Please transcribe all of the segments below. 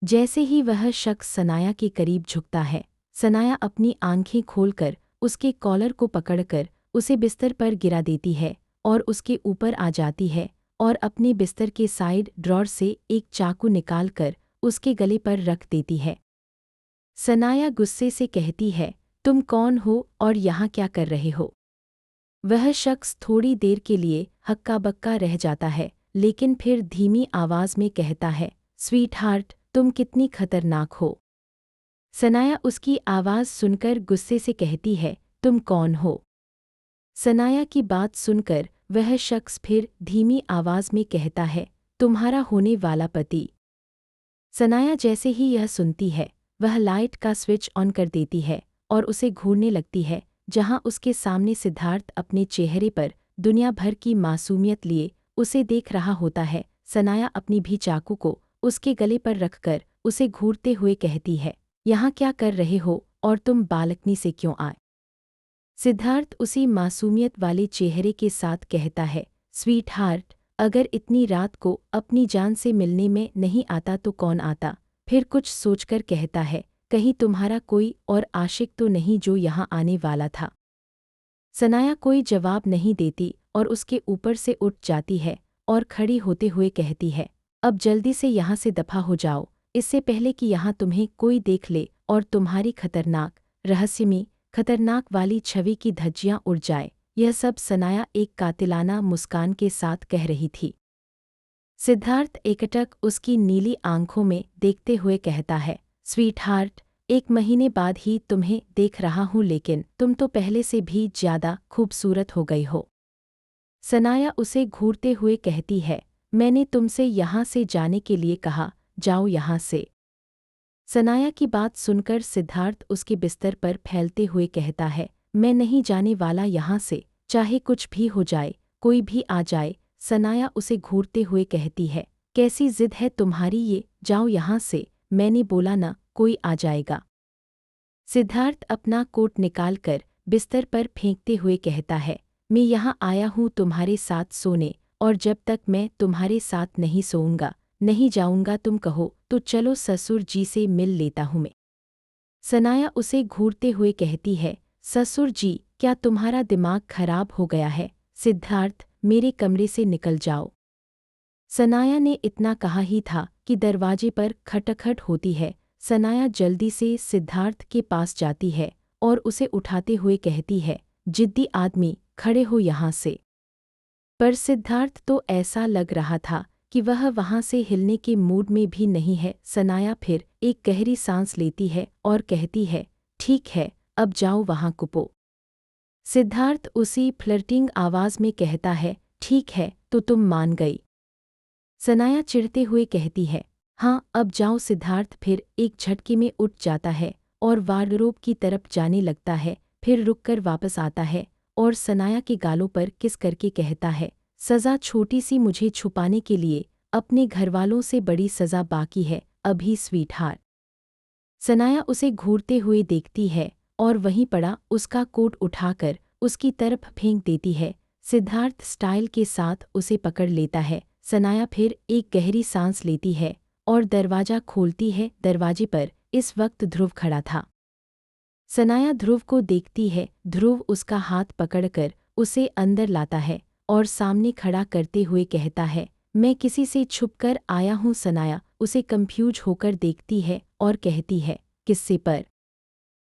जैसे ही वह शख्स सनाया के करीब झुकता है, सनाया अपनी आंखें खोलकर उसके कॉलर को पकड़कर उसे बिस्तर पर गिरा देती है और उसके ऊपर आ जाती है और अपने बिस्तर के साइड ड्रॉर से एक चाकू निकालकर उसके गले पर रख देती है। सनाया गुस्से से कहती है, तुम कौन हो और यहाँ क्या कर रहे हो? वह शख्स थोड़ी देर के लिए हक्का बक्का रह जाता है, लेकिन फिर धीमी आवाज़ में कहता है, स्वीट हार्ट, तुम कितनी खतरनाक हो। सनाया उसकी आवाज़ सुनकर गुस्से से कहती है, तुम कौन हो? सनाया की बात सुनकर वह शख्स फिर धीमी आवाज़ में कहता है, तुम्हारा होने वाला पति। सनाया जैसे ही यह सुनती है, वह लाइट का स्विच ऑन कर देती है और उसे घूरने लगती है, जहां उसके सामने सिद्धार्थ अपने चेहरे पर दुनिया भर की मासूमियत लिए उसे देख रहा होता है। सनाया अपनी भी चाकू को उसके गले पर रखकर उसे घूरते हुए कहती है, यहाँ क्या कर रहे हो और तुम बालकनी से क्यों आए? सिद्धार्थ उसी मासूमियत वाले चेहरे के साथ कहता है, स्वीट हार्ट, अगर इतनी रात को अपनी जान से मिलने में नहीं आता तो कौन आता? फिर कुछ सोचकर कहता है, कहीं तुम्हारा कोई और आशिक तो नहीं जो यहाँ आने वाला था। सनाया कोई जवाब नहीं देती और उसके ऊपर से उठ जाती है और खड़ी होते हुए कहती है, अब जल्दी से यहाँ से दफा हो जाओ, इससे पहले कि यहाँ तुम्हें कोई देख ले और तुम्हारी खतरनाक, रहस्यमयी, खतरनाक वाली छवि की धज्जियाँ उड़ जाए। यह सब सनाया एक कातिलाना मुस्कान के साथ कह रही थी। सिद्धार्थ एकटक उसकी नीली आंखों में देखते हुए कहता है, स्वीट हार्ट, 1 महीने बाद ही तुम्हें देख रहा हूँ, लेकिन तुम तो पहले से भी ज़्यादा खूबसूरत हो गई हो। सनाया उसे घूरते हुए कहती है, मैंने तुमसे यहाँ से जाने के लिए कहा, जाओ यहाँ से। सनाया की बात सुनकर सिद्धार्थ उसके बिस्तर पर फैलते हुए कहता है, मैं नहीं जाने वाला यहाँ से, चाहे कुछ भी हो जाए, कोई भी आ जाए। सनाया उसे घूरते हुए कहती है, कैसी जिद है तुम्हारी ये, जाओ यहाँ से, मैंने बोला ना कोई आ जाएगा। सिद्धार्थ अपना कोट निकालकर बिस्तर पर फेंकते हुए कहता है, मैं यहाँ आया हूँ तुम्हारे साथ सोने, और जब तक मैं तुम्हारे साथ नहीं सोऊंगा, नहीं जाऊंगा। तुम कहो तो चलो ससुर जी से मिल लेता हूँ मैं। सनाया उसे घूरते हुए कहती है, ससुर जी, क्या तुम्हारा दिमाग खराब हो गया है? सिद्धार्थ, मेरे कमरे से निकल जाओ। सनाया ने इतना कहा ही था कि दरवाजे पर खटखट होती है। सनाया जल्दी से सिद्धार्थ के पास जाती है और उसे उठाते हुए कहती है, जिद्दी आदमी, खड़े हो यहाँ से। पर सिद्धार्थ तो ऐसा लग रहा था कि वह वहाँ से हिलने के मूड में भी नहीं है। सनाया फिर एक गहरी सांस लेती है और कहती है, ठीक है, अब जाओ वहाँ कुपो। सिद्धार्थ उसी फ्लर्टिंग आवाज़ में कहता है, ठीक है, तो तुम मान गई? सनाया चिढ़ते हुए कहती है, हाँ, अब जाओ। सिद्धार्थ फिर एक झटके में उठ जाता है और वार्डरोब की तरफ जाने लगता है, फिर रुककर वापस आता है और सनाया के गालों पर किस करके कहता है, सज़ा छोटी सी मुझे छुपाने के लिए, अपने घरवालों से बड़ी सज़ा बाकी है अभी स्वीट हार्ट। सनाया उसे घूरते हुए देखती है और वहीं पड़ा उसका कोट उठाकर उसकी तरफ फेंक देती है। सिद्धार्थ स्टाइल के साथ उसे पकड़ लेता है। सनाया फिर एक गहरी सांस लेती है और दरवाज़ा खोलती है। दरवाजे पर इस वक्त ध्रुव खड़ा था। सनाया ध्रुव को देखती है। ध्रुव उसका हाथ पकड़कर उसे अंदर लाता है और सामने खड़ा करते हुए कहता है, मैं किसी से छुपकर आया हूँ। सनाया उसे कंफ्यूज होकर देखती है और कहती है, किससे पर?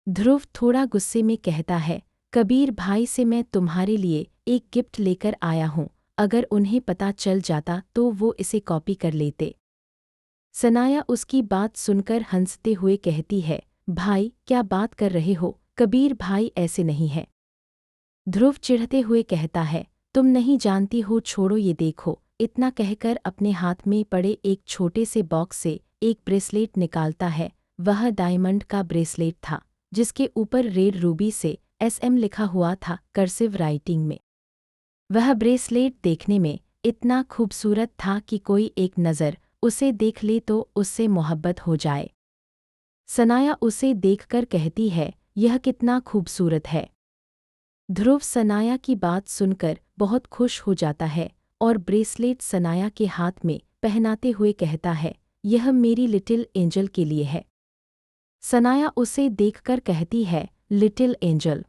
ध्रुव थोड़ा गुस्से में कहता है, कबीर भाई से मैं तुम्हारे लिए एक गिफ्ट लेकर आया हूँ, अगर उन्हें पता चल जाता तो वो इसे कॉपी कर लेते। सनाया उसकी बात सुनकर हंसते हुए कहती है, भाई क्या बात कर रहे हो? कबीर भाई ऐसे नहीं है। ध्रुव चिढ़ते हुए कहता है, तुम नहीं जानती हो, छोड़ो ये देखो। इतना कहकर अपने हाथ में पड़े एक छोटे से बॉक्स से एक ब्रेसलेट निकालता है। वह डायमंड का ब्रेसलेट था, जिसके ऊपर रेड रूबी से SM लिखा हुआ था कर्सिव राइटिंग में। वह ब्रेसलेट देखने में इतना खूबसूरत था कि कोई एक नज़र उसे देख ले तो उससे मोहब्बत हो जाए। सनाया उसे देखकर कहती है, यह कितना खूबसूरत है। ध्रुव सनाया की बात सुनकर बहुत खुश हो जाता है और ब्रेसलेट सनाया के हाथ में पहनाते हुए कहता है, यह मेरी लिटिल एंजल के लिए है। सनाया उसे देखकर कहती है, लिटिल एंजल।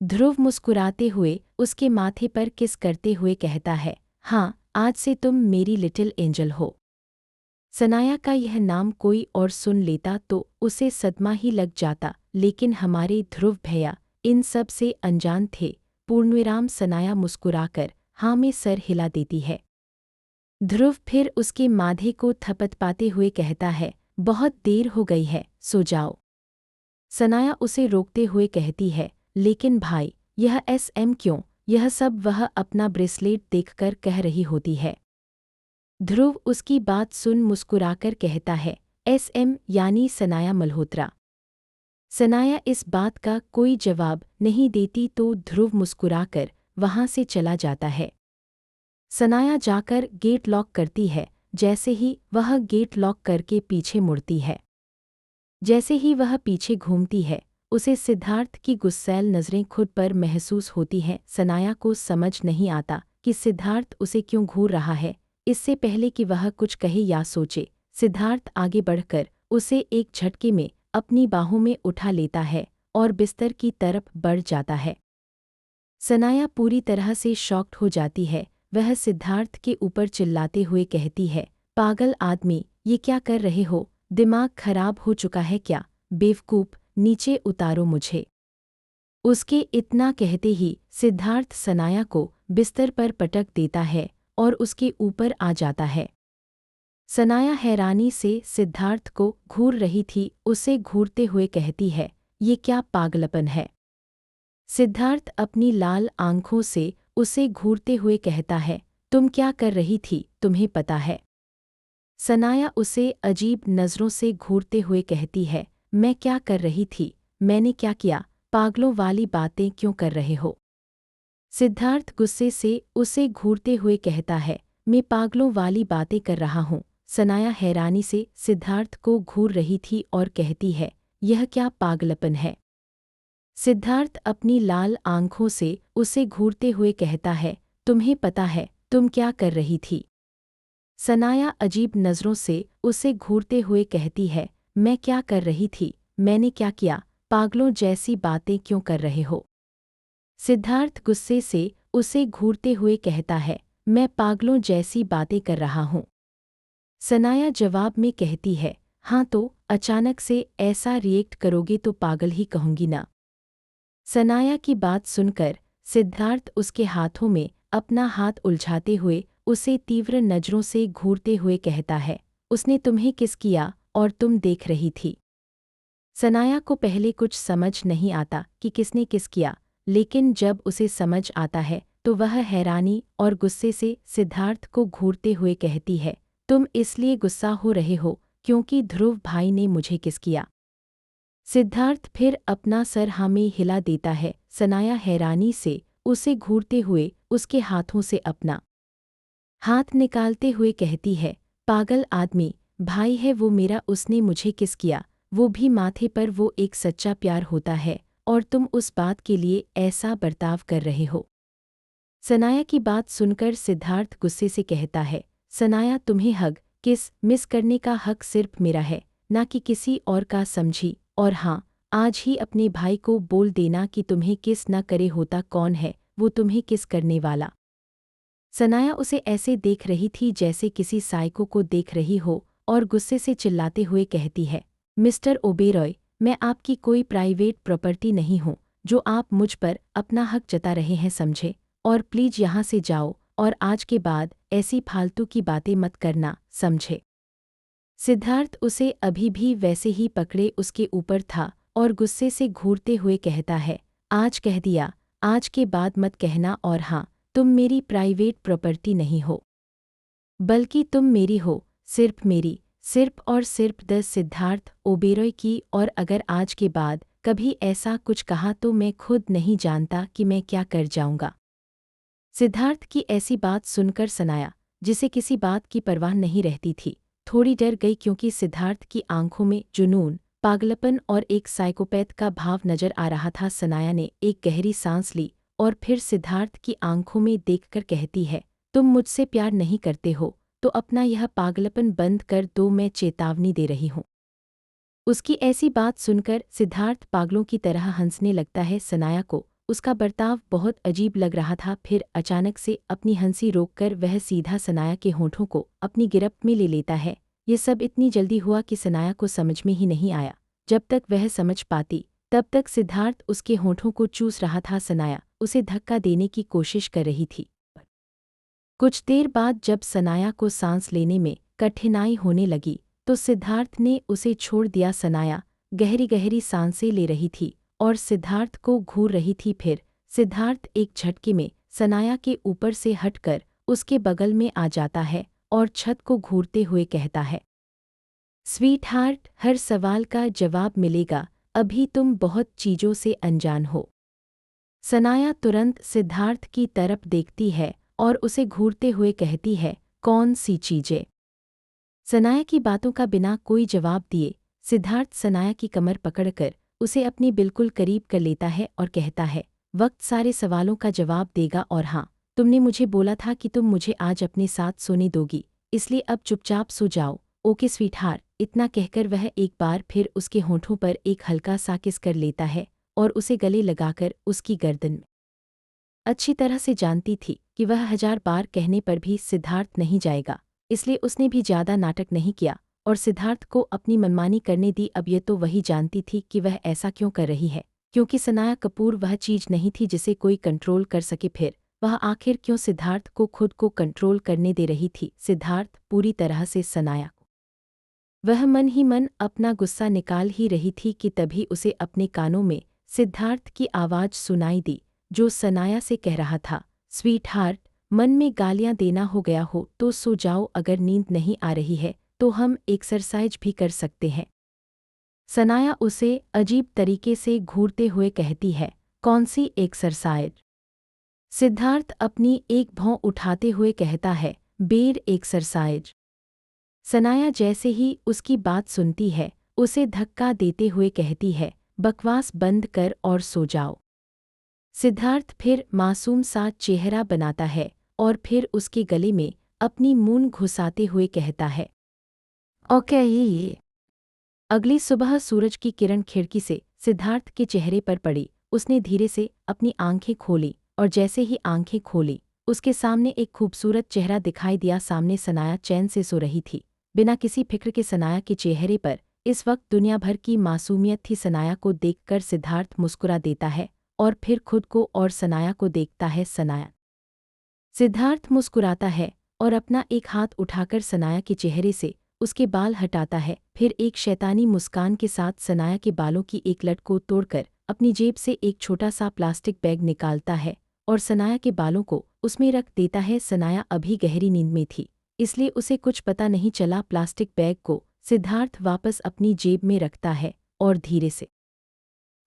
ध्रुव मुस्कुराते हुए उसके माथे पर किस करते हुए कहता है, हाँ, आज से तुम मेरी लिटिल एंजल हो। सनाया का यह नाम कोई और सुन लेता तो उसे सदमा ही लग जाता, लेकिन हमारे ध्रुव भैया इन सब से अनजान थे। पूर्णविराम सनाया मुस्कुराकर हाँ में सर हिला देती है। ध्रुव फिर उसके माथे को थपथपाते हुए कहता है, बहुत देर हो गई है, सो जाओ। सनाया उसे रोकते हुए कहती है, लेकिन भाई, यह SM क्यों? यह सब वह अपना ब्रेसलेट देखकर कह रही होती है। ध्रुव उसकी बात सुन मुस्कुराकर कहता है, SM यानी सनाया मल्होत्रा। सनाया इस बात का कोई जवाब नहीं देती तो ध्रुव मुस्कुराकर वहाँ से चला जाता है। सनाया जाकर गेट लॉक करती है। जैसे ही वह गेट लॉक करके पीछे मुड़ती है, जैसे ही वह पीछे घूमती है, उसे सिद्धार्थ की गुस्सैल नज़रें खुद पर महसूस होती हैं। सनाया को समझ नहीं आता कि सिद्धार्थ उसे क्यों घूर रहा है। इससे पहले कि वह कुछ कहे या सोचे, सिद्धार्थ आगे बढ़कर उसे एक झटके में अपनी बाहों में उठा लेता है और बिस्तर की तरफ बढ़ जाता है। सनाया पूरी तरह से शॉक्ड हो जाती है। वह सिद्धार्थ के ऊपर चिल्लाते हुए कहती है, पागल आदमी, ये क्या कर रहे हो? दिमाग खराब हो चुका है क्या? बेवकूफ़, नीचे उतारो मुझे। उसके इतना कहते ही सिद्धार्थ सनाया को बिस्तर पर पटक देता है और उसके ऊपर आ जाता है। सनाया हैरानी से सिद्धार्थ को घूर रही थी। उसे घूरते हुए कहती है, ये क्या पागलपन है? सिद्धार्थ अपनी लाल आंखों से उसे घूरते हुए कहता है, तुम क्या कर रही थी, तुम्हें पता है? सनाया उसे अजीब नज़रों से घूरते हुए कहती है, मैं क्या कर रही थी? मैंने क्या किया? पागलों वाली बातें क्यों कर रहे हो? सिद्धार्थ गुस्से से उसे घूरते हुए कहता है, मैं पागलों वाली बातें कर रहा हूँ। सनाया हैरानी से सिद्धार्थ को घूर रही थी और कहती है, यह क्या पागलपन है? सिद्धार्थ अपनी लाल आंखों से उसे घूरते हुए कहता है, तुम्हें पता है तुम क्या कर रही थी? सनाया अजीब नज़रों से उसे घूरते हुए कहती है, मैं क्या कर रही थी? मैंने क्या किया? पागलों जैसी बातें क्यों कर रहे हो? सिद्धार्थ गुस्से से उसे घूरते हुए कहता है, मैं पागलों जैसी बातें कर रहा हूँ। सनाया जवाब में कहती है, हाँ तो अचानक से ऐसा रिएक्ट करोगे तो पागल ही कहूँगी ना। सनाया की बात सुनकर सिद्धार्थ उसके हाथों में अपना हाथ उलझाते हुए उसे तीव्र नज़रों से घूरते हुए कहता है, उसने तुम्हें किस किया और तुम देख रही थी? सनाया को पहले कुछ समझ नहीं आता कि किसने किस किया, लेकिन जब उसे समझ आता है तो वह हैरानी और गुस्से से सिद्धार्थ को घूरते हुए कहती है, तुम इसलिए गुस्सा हो रहे हो क्योंकि ध्रुव भाई ने मुझे किस किया? सिद्धार्थ फिर अपना सर हाँ में हिला देता है। सनाया हैरानी से उसे घूरते हुए उसके हाथों से अपना हाथ निकालते हुए कहती है, पागल आदमी, भाई है वो मेरा, उसने मुझे किस किया, वो भी माथे पर। वो एक सच्चा प्यार होता है और तुम उस बात के लिए ऐसा बर्ताव कर रहे हो। सनाया की बात सुनकर सिद्धार्थ गुस्से से कहता है, सनाया, तुम्हें हग किस मिस करने का हक सिर्फ मेरा है, ना कि किसी और का, समझी? और हाँ, आज ही अपने भाई को बोल देना कि तुम्हें किस न करे होता कौन है वो तुम्हें किस करने वाला। सनाया उसे ऐसे देख रही थी जैसे किसी साइको को देख रही हो और गुस्से से चिल्लाते हुए कहती है, मिस्टर ओबेरॉय, मैं आपकी कोई प्राइवेट प्रॉपर्टी नहीं हूँ जो आप मुझ पर अपना हक जता रहे हैं, समझे? और प्लीज यहाँ से जाओ और आज के बाद ऐसी फालतू की बातें मत करना, समझे? सिद्धार्थ उसे अभी भी वैसे ही पकड़े उसके ऊपर था और गुस्से से घूरते हुए कहता है, आज कह दिया, आज के बाद मत कहना। और हाँ, तुम मेरी प्राइवेट प्रॉपर्टी नहीं हो, बल्कि तुम मेरी हो, सिर्फ मेरी, सिर्फ और सिर्फ। द सिद्धार्थ ओबेरॉय की। और अगर आज के बाद कभी ऐसा कुछ कहा तो मैं खुद नहीं जानता कि मैं क्या कर जाऊंगा। सिद्धार्थ की ऐसी बात सुनकर सनाया, जिसे किसी बात की परवाह नहीं रहती थी, थोड़ी डर गई क्योंकि सिद्धार्थ की आंखों में जुनून, पागलपन और एक साइकोपैथ का भाव नजर आ रहा था। सनाया ने एक गहरी सांस ली और फिर सिद्धार्थ की आंखों में देखकर कहती है, तुम मुझसे प्यार नहीं करते हो, तो अपना यह पागलपन बंद कर दो, मैं चेतावनी दे रही हूँ। उसकी ऐसी बात सुनकर सिद्धार्थ पागलों की तरह हंसने लगता है। सनाया को उसका बर्ताव बहुत अजीब लग रहा था। फिर अचानक से अपनी हंसी रोककर वह सीधा सनाया के होठों को अपनी गिरफ्त में ले लेता है। ये सब इतनी जल्दी हुआ कि सनाया को समझ में ही नहीं आया। जब तक वह समझ पाती तब तक सिद्धार्थ उसके होठों को चूस रहा था। सनाया उसे धक्का देने की कोशिश कर रही थी। कुछ देर बाद जब सनाया को सांस लेने में कठिनाई होने लगी तो सिद्धार्थ ने उसे छोड़ दिया। सनाया गहरी गहरी सांसें ले रही थी और सिद्धार्थ को घूर रही थी। फिर सिद्धार्थ एक झटके में सनाया के ऊपर से हटकर उसके बगल में आ जाता है और छत को घूरते हुए कहता है, स्वीट हार्ट, हर सवाल का जवाब मिलेगा, अभी तुम बहुत चीज़ों से अनजान हो। सनाया तुरंत सिद्धार्थ की तरफ देखती है और उसे घूरते हुए कहती है, कौन सी चीज़ें? सनाया की बातों का बिना कोई जवाब दिए सिद्धार्थ सनाया की कमर पकड़कर उसे अपने बिल्कुल करीब कर लेता है और कहता है, वक्त सारे सवालों का जवाब देगा। और हाँ, तुमने मुझे बोला था कि तुम मुझे आज अपने साथ सोने दोगी, इसलिए अब चुपचाप सो जाओ। Okay sweetheart. इतना कहकर वह एक बार फिर उसके होठों पर एक हल्का सा किस कर लेता है और उसे गले लगाकर उसकी गर्दन में अच्छी तरह से जानती थी कि वह 1000 बार कहने पर भी सिद्धार्थ नहीं जाएगा, इसलिए उसने भी ज़्यादा नाटक नहीं किया और सिद्धार्थ को अपनी मनमानी करने दी। अब ये तो वही जानती थी कि वह ऐसा क्यों कर रही है, क्योंकि सनाया कपूर वह चीज़ नहीं थी जिसे कोई कंट्रोल कर सके। फिर वह आखिर क्यों सिद्धार्थ को खुद को कंट्रोल करने दे रही थी? सिद्धार्थ पूरी तरह से सनाया को वह मन ही मन अपना गुस्सा निकाल ही रही थी कि तभी उसे अपने कानों में सिद्धार्थ की आवाज़ सुनाई दी, जो सनाया से कह रहा था, स्वीट हार्ट, मन में गालियां देना हो गया हो तो सो जाओ, अगर नींद नहीं आ रही है तो हम एक्सरसाइज भी कर सकते हैं। सनाया उसे अजीब तरीके से घूरते हुए कहती है, कौन सी एक्सरसाइज? सिद्धार्थ अपनी एक भौं उठाते हुए कहता है, बेर एक्सरसाइज। सनाया जैसे ही उसकी बात सुनती है उसे धक्का देते हुए कहती है, बकवास बंद कर और सो जाओ। सिद्धार्थ फिर मासूम सा चेहरा बनाता है और फिर उसके गले में अपनी मूंछ घुसाते हुए कहता है, ओके ये। अगली सुबह सूरज की किरण खिड़की से सिद्धार्थ के चेहरे पर पड़ी। उसने धीरे से अपनी आंखें खोली और जैसे ही आंखें खोली उसके सामने एक खूबसूरत चेहरा दिखाई दिया। सामने सनाया चैन से सो रही थी, बिना किसी फिक्र के। सनाया के चेहरे पर इस वक्त दुनिया भर की मासूमियत थी। सनाया को देखकर सिद्धार्थ मुस्कुरा देता है और फिर खुद को और सनाया को देखता है। सनाया सिद्धार्थ मुस्कुराता है और अपना एक हाथ उठाकर सनाया के चेहरे से उसके बाल हटाता है। फिर एक शैतानी मुस्कान के साथ सनाया के बालों की एक लट को तोड़कर अपनी जेब से एक छोटा सा प्लास्टिक बैग निकालता है और सनाया के बालों को उसमें रख देता है। सनाया अभी गहरी नींद में थी, इसलिए उसे कुछ पता नहीं चला। प्लास्टिक बैग को सिद्धार्थ वापस अपनी जेब में रखता है और धीरे से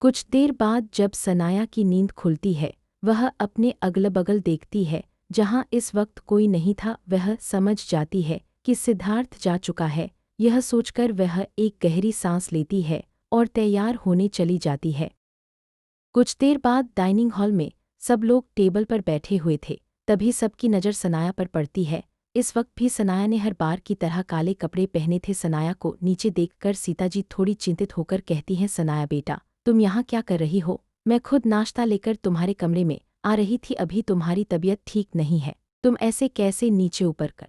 कुछ देर बाद जब सनाया की नींद खुलती है वह अपने अगल बगल देखती है, जहां इस वक्त कोई नहीं था। वह समझ जाती है कि सिद्धार्थ जा चुका है। यह सोचकर वह एक गहरी सांस लेती है और तैयार होने चली जाती है। कुछ देर बाद डाइनिंग हॉल में सब लोग टेबल पर बैठे हुए थे। तभी सबकी नज़र सनाया पर पड़ती है। इस वक्त भी सनाया ने हर बार की तरह काले कपड़े पहने थे। सनाया को नीचे देखकर सीताजी थोड़ी चिंतित होकर कहती हैं, सनाया बेटा, तुम यहाँ क्या कर रही हो? मैं खुद नाश्ता लेकर तुम्हारे कमरे में आ रही थी, अभी तुम्हारी तबीयत ठीक नहीं है, तुम ऐसे कैसे नीचे ऊपर कर?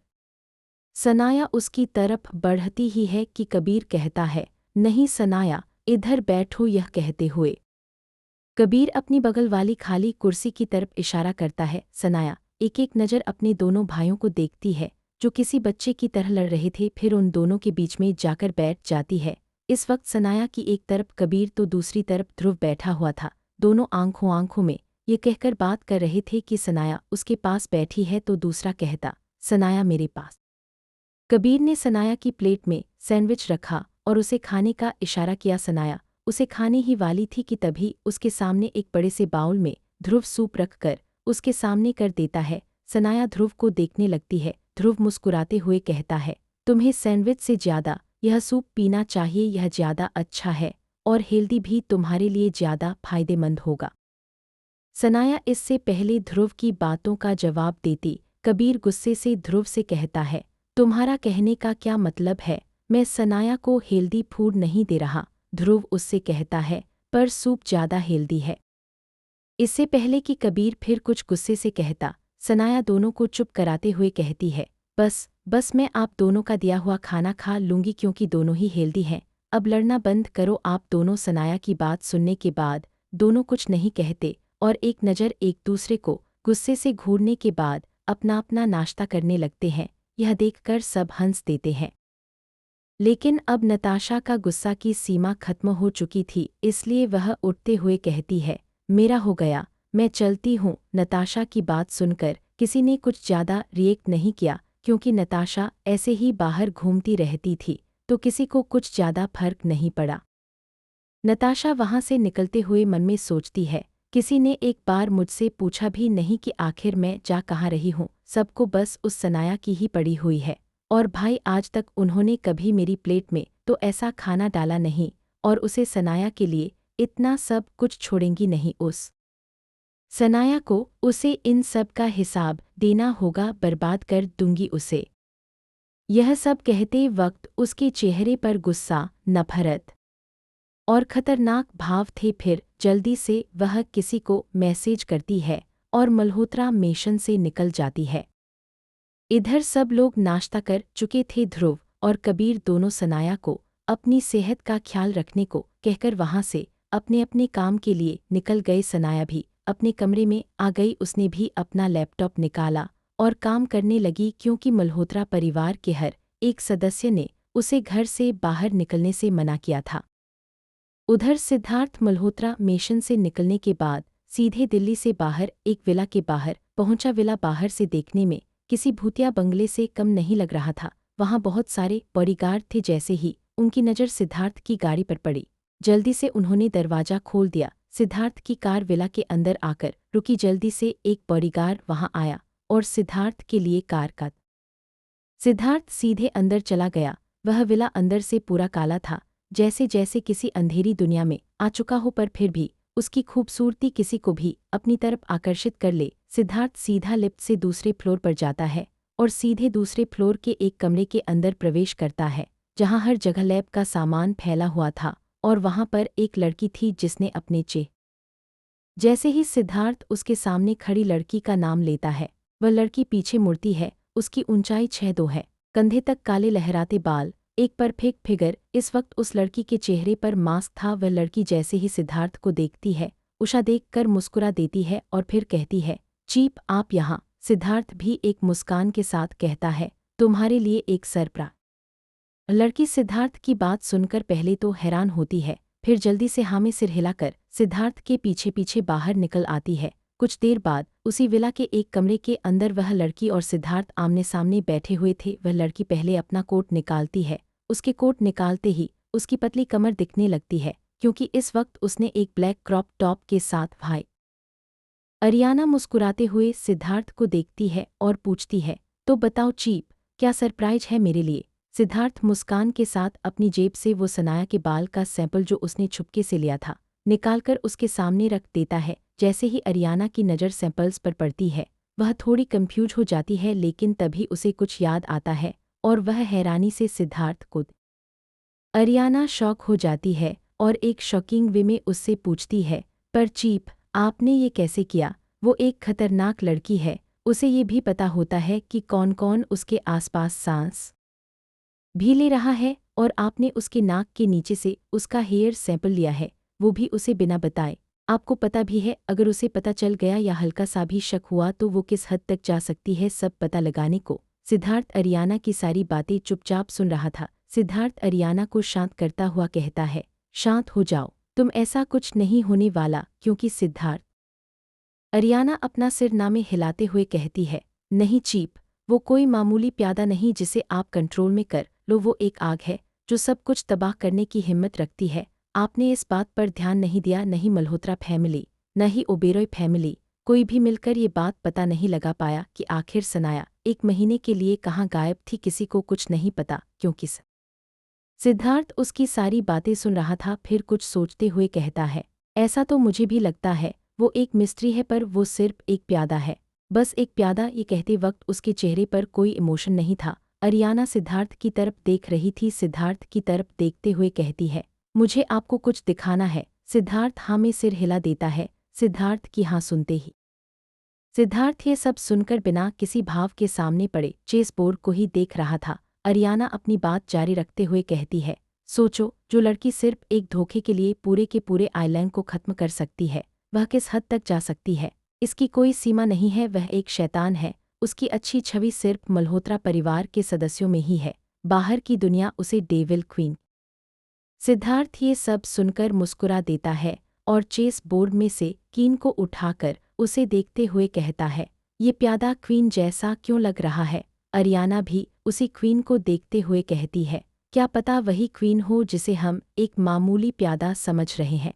सनाया उसकी तरफ बढ़ती ही है कि कबीर कहता है, नहीं सनाया, इधर बैठो। यह कहते हुए कबीर अपनी बगल वाली खाली कुर्सी की तरफ इशारा करता है। सनाया एक एक नज़र अपने दोनों भाइयों को देखती है जो किसी बच्चे की तरह लड़ रहे थे, फिर उन दोनों के बीच में जाकर बैठ जाती है। इस वक्त सनाया की एक तरफ कबीर तो दूसरी तरफ ध्रुव बैठा हुआ था। दोनों आंखों आंखों में ये कहकर बात कर रहे थे कि सनाया उसके पास बैठी है तो दूसरा कहता, सनाया मेरे पास। कबीर ने सनाया की प्लेट में सैंडविच रखा और उसे खाने का इशारा किया। सनाया उसे खाने ही वाली थी कि तभी उसके सामने एक बड़े से बाउल में ध्रुव सूप रखकर उसके सामने कर देता है। सनाया ध्रुव को देखने लगती है। ध्रुव मुस्कुराते हुए कहता है, तुम्हें सैंडविच से ज़्यादा यह सूप पीना चाहिए, यह ज़्यादा अच्छा है और हेल्दी भी, तुम्हारे लिए ज़्यादा फायदेमंद होगा। सनाया इससे पहले ध्रुव की बातों का जवाब देती कबीर गुस्से से ध्रुव से कहता है, तुम्हारा कहने का क्या मतलब है? मैं सनाया को हेल्दी फूड नहीं दे रहा, ध्रुव उससे कहता है, पर सूप ज़्यादा हेल्दी है। इससे पहले कि कबीर फिर कुछ गुस्से से कहता, सनाया दोनों को चुप कराते हुए कहती है, बस मैं आप दोनों का दिया हुआ खाना खा लूंगी क्योंकि दोनों ही हेल्दी हैं। अब लड़ना बंद करो आप दोनों। सनाया की बात सुनने के बाद दोनों कुछ नहीं कहते और एक नज़र एक दूसरे को गुस्से से घूरने के बाद अपना अपना नाश्ता करने लगते हैं। यह देखकर सब हंस देते हैं। लेकिन अब नताशा का गुस्सा की सीमा खत्म हो चुकी थी, इसलिए वह उठते हुए कहती है, मेरा हो गया, मैं चलती हूँ। नताशा की बात सुनकर किसी ने कुछ ज़्यादा रिएक्ट नहीं किया क्योंकि नताशा ऐसे ही बाहर घूमती रहती थी, तो किसी को कुछ ज़्यादा फर्क नहीं पड़ा। नताशा वहाँ से निकलते हुए मन में सोचती है, किसी ने एक बार मुझसे पूछा भी नहीं कि आखिर मैं जा कहाँ रही हूँ। सबको बस उस सनाया की ही पड़ी हुई है। और भाई आज तक उन्होंने कभी मेरी प्लेट में तो ऐसा खाना डाला नहीं, और उसे सनाया के लिए इतना सब कुछ छोड़ेंगी नहीं। उस सनाया को उसे इन सब का हिसाब देना होगा, बर्बाद कर दूंगी उसे। यह सब कहते वक्त उसके चेहरे पर गुस्सा, नफरत और खतरनाक भाव थे। फिर जल्दी से वह किसी को मैसेज करती है और मल्होत्रा मेशन से निकल जाती है। इधर सब लोग नाश्ता कर चुके थे। ध्रुव और कबीर दोनों सनाया को अपनी सेहत का ख्याल रखने को कहकर वहां से अपने अपने काम के लिए निकल गए। सनाया भी अपने कमरे में आ गई। उसने भी अपना लैपटॉप निकाला और काम करने लगी क्योंकि मल्होत्रा परिवार के हर एक सदस्य ने उसे घर से बाहर निकलने से मना किया था। उधर सिद्धार्थ मल्होत्रा मेशन से निकलने के बाद सीधे दिल्ली से बाहर एक विला के बाहर पहुंचा। विला बाहर से देखने में किसी भूतिया बंगले से कम नहीं लग रहा था। वहां बहुत सारे बॉडीगार्ड थे। जैसे ही उनकी नज़र सिद्धार्थ की गाड़ी पर पड़ी, जल्दी से उन्होंने दरवाजा खोल दिया। सिद्धार्थ की कार विला के अंदर आकर रुकी। जल्दी से एक बॉडीगार्ड वहां आया और सिद्धार्थ के लिए कार का सिद्धार्थ सीधे अंदर चला गया। वह विला अंदर से पूरा काला था, जैसे जैसे किसी अंधेरी दुनिया में आ चुका हो, पर फिर भी उसकी खूबसूरती किसी को भी अपनी तरफ आकर्षित कर ले। सिद्धार्थ सीधा लिफ्ट से दूसरे फ्लोर पर जाता है और सीधे दूसरे फ्लोर के एक कमरे के अंदर प्रवेश करता है, जहां हर जगह लैब का सामान फैला हुआ था और वहां पर एक लड़की थी जिसने अपने चेहरे जैसे ही सिद्धार्थ उसके सामने खड़ी लड़की का नाम लेता है, वह लड़की पीछे मुड़ती है। उसकी ऊंचाई 6'2" है, कंधे तक काले लहराते बाल, एक परफेक्ट फिगर। इस वक्त उस लड़की के चेहरे पर मास्क था। वह लड़की जैसे ही सिद्धार्थ को देखती है, उषा देखकर मुस्कुरा देती है और फिर कहती है, चीप आप यहाँ। सिद्धार्थ भी एक मुस्कान के साथ कहता है, तुम्हारे लिए एक सरप्राइज। लड़की सिद्धार्थ की बात सुनकर पहले तो हैरान होती है, फिर जल्दी से हाँ में सिर हिलाकर सिद्धार्थ के पीछे पीछे बाहर निकल आती है। कुछ देर बाद उसी विला के एक कमरे के अंदर वह लड़की और सिद्धार्थ आमने सामने बैठे हुए थे। वह लड़की पहले अपना कोट निकालती है। उसके कोट निकालते ही उसकी पतली कमर दिखने लगती है, क्योंकि इस वक्त उसने एक ब्लैक क्रॉप टॉप के साथ भाई अरियाना मुस्कुराते हुए सिद्धार्थ को देखती है और पूछती है, तो बताओ चीप, क्या सरप्राइज है मेरे लिए? सिद्धार्थ मुस्कान के साथ अपनी जेब से वो सनाया के बाल का सैंपल जो उसने छुपके से लिया था निकालकर उसके सामने रख देता है। जैसे ही अरियाना की नज़र सैंपल्स पर पड़ती है, वह थोड़ी कंफ्यूज हो जाती है, लेकिन तभी उसे कुछ याद आता है और वह हैरानी से सिद्धार्थ को अरियाना शॉक हो जाती है और एक शॉकिंग वे में उससे पूछती है, पर चीप आपने ये कैसे किया? वो एक खतरनाक लड़की है, उसे ये भी पता होता है कि कौन कौन उसके आसपास सांस भी ले रहा है, और आपने उसके नाक के नीचे से उसका हेयर सैंपल लिया है, वो भी उसे बिना बताए। आपको पता भी है अगर उसे पता चल गया या हल्का सा भी शक हुआ तो वो किस हद तक जा सकती है सब पता लगाने को। सिद्धार्थ अरियाना की सारी बातें चुपचाप सुन रहा था। सिद्धार्थ अरियाना को शांत करता हुआ कहता है, शांत हो जाओ, तुम ऐसा कुछ नहीं होने वाला। क्योंकि सिद्धार्थ अरियाना अपना सिर नामे हिलाते हुए कहती है, नहीं चीप, वो कोई मामूली प्यादा नहीं जिसे आप कंट्रोल में कर लो। वो एक आग है जो सब कुछ तबाह करने की हिम्मत रखती है। आपने इस बात पर ध्यान नहीं दिया। नहीं मल्होत्रा फैमिली, न ही ओबेरॉय फैमिली, कोई भी मिलकर ये बात पता नहीं लगा पाया कि आखिर सनाया 1 महीने के लिए कहाँ गायब थी। किसी को कुछ नहीं पता, क्योंकि सिद्धार्थ उसकी सारी बातें सुन रहा था। फिर कुछ सोचते हुए कहता है, ऐसा तो मुझे भी लगता है, वो एक मिस्ट्री है, पर वो सिर्फ एक प्यादा है, बस एक प्यादा। ये कहते वक्त उसके चेहरे पर कोई इमोशन नहीं था। अरियाना सिद्धार्थ की तरफ देख रही थी। सिद्धार्थ की तरफ देखते हुए कहती है, मुझे आपको कुछ दिखाना है। सिद्धार्थ हाँ में सिर हिला देता है। सिद्धार्थ की हाँ सुनते ही सिद्धार्थ ये सब सुनकर बिना किसी भाव के सामने पड़े चेस बोर्ड को ही देख रहा था। अरियाना अपनी बात जारी रखते हुए कहती है, सोचो, जो लड़की सिर्फ एक धोखे के लिए पूरे के पूरे आइलैंड को खत्म कर सकती है, वह किस हद तक जा सकती है। इसकी कोई सीमा नहीं है। वह एक शैतान है। उसकी अच्छी छवि सिर्फ मल्होत्रा परिवार के सदस्यों में ही है। बाहर की दुनिया उसे डेविल क्वीन। सिद्धार्थ ये सब सुनकर मुस्कुरा देता है और चेस बोर्ड में से कीन को उठाकर उसे देखते हुए कहता है, ये प्यादा क्वीन जैसा क्यों लग रहा है। अरियाना भी उसी क्वीन को देखते हुए कहती है, क्या पता वही क्वीन हो जिसे हम एक मामूली प्यादा समझ रहे हैं।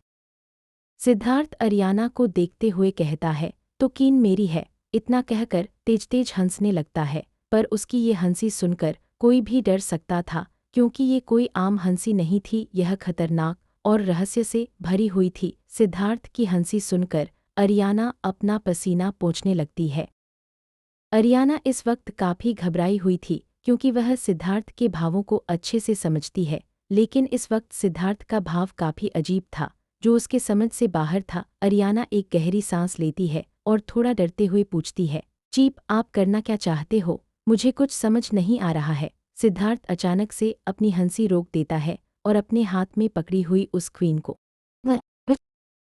सिद्धार्थ अरियाना को देखते हुए कहता है, तो कीन मेरी है। इतना कहकर तेज तेज हंसने लगता है, पर उसकी ये हंसी सुनकर कोई भी डर सकता था, क्योंकि ये कोई आम हंसी नहीं थी। यह खतरनाक और रहस्य से भरी हुई थी। सिद्धार्थ की हंसी सुनकर अरियाना अपना पसीना पोंछने लगती है। अरियाना इस वक्त काफी घबराई हुई थी, क्योंकि वह सिद्धार्थ के भावों को अच्छे से समझती है, लेकिन इस वक्त सिद्धार्थ का भाव काफी अजीब था, जो उसके समझ से बाहर था। अरियाना एक गहरी सांस लेती है और थोड़ा डरते हुए पूछती है, चीप, आप करना क्या चाहते हो? मुझे कुछ समझ नहीं आ रहा है। सिद्धार्थ अचानक से अपनी हंसी रोक देता है और अपने हाथ में पकड़ी हुई उस क्वीन को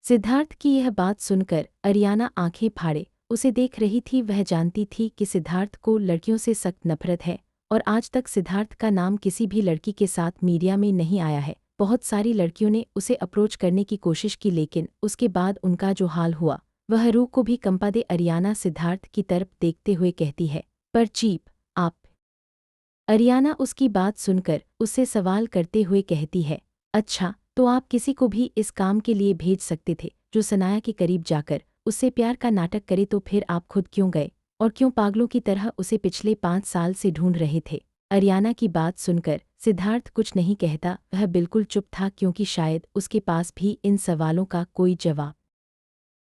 सिद्धार्थ की यह बात सुनकर अरियाना आंखें फाड़े उसे देख रही थी। वह जानती थी कि सिद्धार्थ को लड़कियों से सख्त नफरत है और आज तक सिद्धार्थ का नाम किसी भी लड़की के साथ मीडिया में नहीं आया है। बहुत सारी लड़कियों ने उसे अप्रोच करने की कोशिश की, लेकिन उसके बाद उनका जो हाल हुआ वह रूह को भी कंपा दे। अरियाना सिद्धार्थ की तरफ देखते हुए कहती है, पर चीप, आप। अरियाना उसकी बात सुनकर उससे सवाल करते हुए कहती है, अच्छा, तो आप किसी को भी इस काम के लिए भेज सकते थे, जो सनाया के करीब जाकर उससे प्यार का नाटक करे, तो फिर आप खुद क्यों गए और क्यों पागलों की तरह उसे पिछले 5 साल से ढूंढ रहे थे? अरियाना की बात सुनकर सिद्धार्थ कुछ नहीं कहता। वह बिल्कुल चुप था, क्योंकि शायद उसके पास भी इन सवालों का कोई जवाब।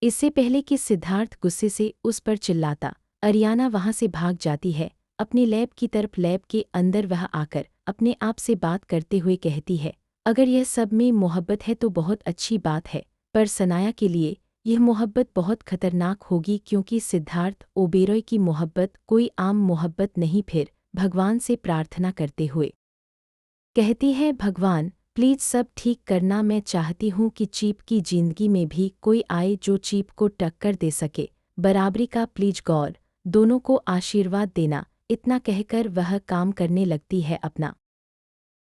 इससे पहले कि सिद्धार्थ गुस्से से उस पर चिल्लाता, अरियाना वहां से भाग जाती है अपने लैब की तरफ। लैब के अंदर वह आकर अपने आप से बात करते हुए कहती है, अगर यह सब में मोहब्बत है तो बहुत अच्छी बात है, पर सनाया के लिए यह मोहब्बत बहुत खतरनाक होगी, क्योंकि सिद्धार्थ ओबेरॉय की मोहब्बत कोई आम मोहब्बत नहीं। फिर भगवान से प्रार्थना करते हुए कहती है, भगवान, प्लीज सब ठीक करना। मैं चाहती हूँ कि चीप की जिंदगी में भी कोई आए जो चीप को टक्कर दे सके। बराबरी का प्लीज गॉड, दोनों को आशीर्वाद देना। इतना कहकर वह काम करने लगती है अपना।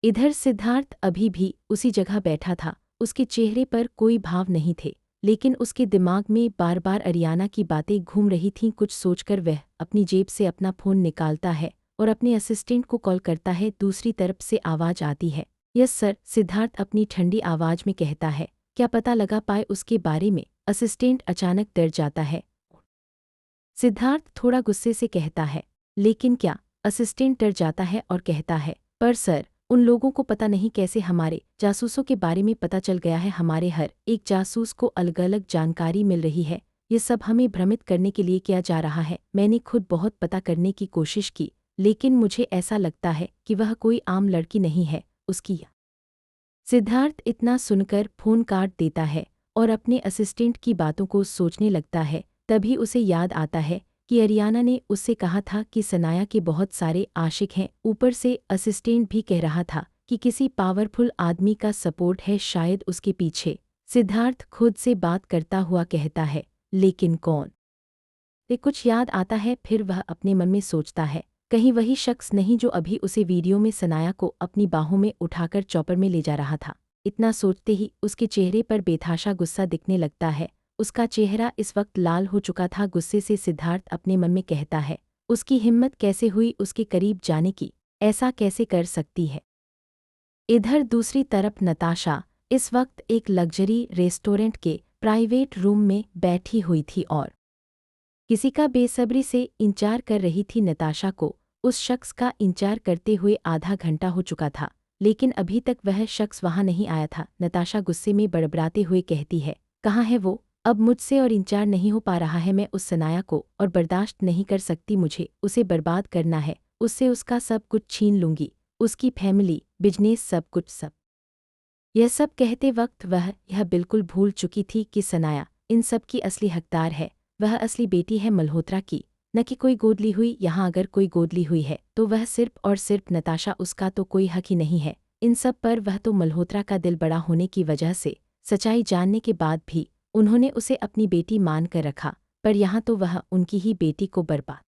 इधर सिद्धार्थ अभी भी उसी जगह बैठा था। उसके चेहरे पर कोई भाव नहीं थे, लेकिन उसके दिमाग में बार बार अरियाना की बातें घूम रही थीं। कुछ सोचकर वह अपनी जेब से अपना फ़ोन निकालता है और अपने असिस्टेंट को कॉल करता है। दूसरी तरफ से आवाज़ आती है, यस सर। सिद्धार्थ अपनी ठंडी आवाज़ में कहता है, क्या पता लगा पाए उसके बारे में? असिस्टेंट अचानक डर जाता है। सिद्धार्थ थोड़ा गुस्से से कहता है, लेकिन क्या? असिस्टेंट डर जाता है और कहता है, पर सर, उन लोगों को पता नहीं कैसे हमारे जासूसों के बारे में पता चल गया है। हमारे हर एक जासूस को अलग अलग जानकारी मिल रही है। ये सब हमें भ्रमित करने के लिए किया जा रहा है। मैंने खुद बहुत पता करने की कोशिश की, लेकिन मुझे ऐसा लगता है कि वह कोई आम लड़की नहीं है। उसकी सिद्धार्थ इतना सुनकर फ़ोन काट देता है और अपने असिस्टेंट की बातों को सोचने लगता है। तभी उसे याद आता है कि अरियाना ने उससे कहा था कि सनाया के बहुत सारे आशिक हैं। ऊपर से असिस्टेंट भी कह रहा था कि किसी पावरफुल आदमी का सपोर्ट है शायद उसके पीछे। सिद्धार्थ खुद से बात करता हुआ कहता है, लेकिन कौन? ते कुछ याद आता है। फिर वह अपने मन में सोचता है, कहीं वही शख्स नहीं जो अभी उसे वीडियो में सनाया को अपनी बाहों में उठाकर चॉपर में ले जा रहा था। इतना सोचते ही उसके चेहरे पर बेतहाशा गुस्सा दिखने लगता है। उसका चेहरा इस वक्त लाल हो चुका था। गुस्से से सिद्धार्थ अपने मन में कहता है, उसकी हिम्मत कैसे हुई उसके करीब जाने की? ऐसा कैसे कर सकती है? इधर दूसरी तरफ नताशा इस वक्त एक लग्जरी रेस्टोरेंट के प्राइवेट रूम में बैठी हुई थी और किसी का बेसब्री से इंतजार कर रही थी। नताशा को उस शख्स का इंतजार करते हुए आधा घंटा हो चुका था, लेकिन अभी तक वह शख्स वहां नहीं आया था। नताशा गुस्से में बड़बड़ाते हुए कहती है, कहाँ है वो? अब मुझसे और इंतजार नहीं हो पा रहा है। मैं उस सनाया को और बर्दाश्त नहीं कर सकती। मुझे उसे बर्बाद करना है। उससे उसका सब कुछ छीन लूंगी, उसकी फैमिली, बिजनेस, सब कुछ सब। यह सब कहते वक्त वह यह बिल्कुल भूल चुकी थी कि सनाया इन सब की असली हकदार है। वह असली बेटी है मल्होत्रा की, न कि कोई गोद ली हुई। यहाँ अगर कोई गोद ली हुई है तो वह सिर्फ और सिर्फ नताशा, उसका तो कोई हक ही नहीं है इन सब पर। वह तो मल्होत्रा का दिल बड़ा होने की वजह से, सच्चाई जानने के बाद भी उन्होंने उसे अपनी बेटी मान कर रखा, पर यहाँ तो वह उनकी ही बेटी को बर्बाद।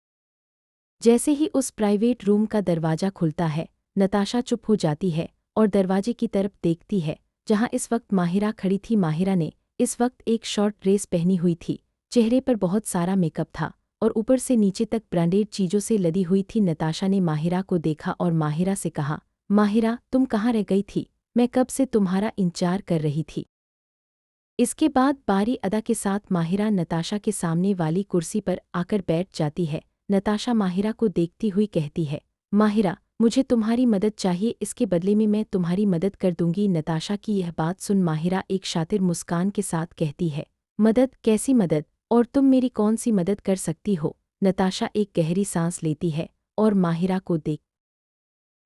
जैसे ही उस प्राइवेट रूम का दरवाज़ा खुलता है, नताशा चुप हो जाती है और दरवाजे की तरफ देखती है जहाँ इस वक्त माहिरा खड़ी थी। माहिरा ने इस वक्त एक शॉर्ट ड्रेस पहनी हुई थी, चेहरे पर बहुत सारा मेकअप था और ऊपर से नीचे तक ब्रांडेड चीज़ों से लदी हुई थी। नताशा ने माहिरा को देखा और माहिरा से कहा, माहिरा तुम कहाँ रह गई थी, मैं कब से तुम्हारा इंतजार कर रही थी। इसके बाद बारी अदा के साथ माहिरा नताशा के सामने वाली कुर्सी पर आकर बैठ जाती है। नताशा माहिरा को देखती हुई कहती है, माहिरा मुझे तुम्हारी मदद चाहिए, इसके बदले में मैं तुम्हारी मदद कर दूंगी। नताशा की यह बात सुन माहिरा एक शातिर मुस्कान के साथ कहती है, मदद? कैसी मदद, और तुम मेरी कौन सी मदद कर सकती हो? नताशा एक गहरी सांस लेती है और माहिरा को देख।